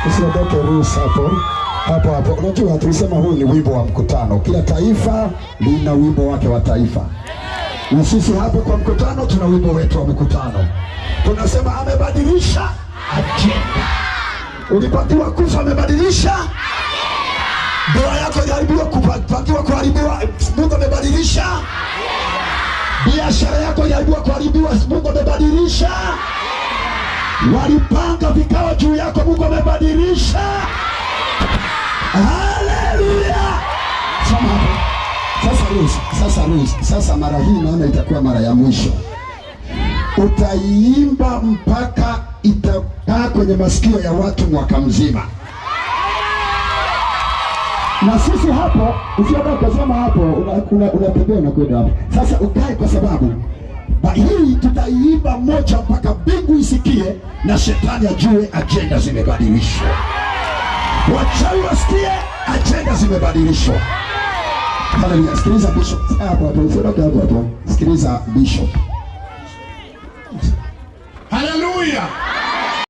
Usiogope ruhusa hapo. Unajua tulisema huu ni wimbo wa mkutano. Kila taifa lina wimbo wake wa taifa. Na sisi hapo kwa mkutano tuna wimbo wetu wa mkutano. Tunasema amebadilisha ajenda. Ulipatiwa kufa, amebadilisha. Ndoa yako iliharibiwa, kupatiwa kuharibiwa, Mungu amebadilisha. Biashara yako iliharibiwa, kuharibiwa, Mungu amebadilisha. Walipanga vikao juu yako, Mungu amebadilisha. Haleluya. Sema hapo. Sasa mara hii naona itakuwa mara ya mwisho. Utaiimba mpaka itakaa kwenye masikio ya watu mwaka mzima. Na sisi hapo, usienda kusema hapo, unatembea na kwenda hapo. Sasa ukae, kwa sababu hii tutaiimba moja mpaka mbingu isikie na shetani ajue agenda zimebadilishwa. Wachawi wasikie agenda zimebadilishwa. Haleluya. Sikiliza Bishop. Hapo. Sikiliza Bishop.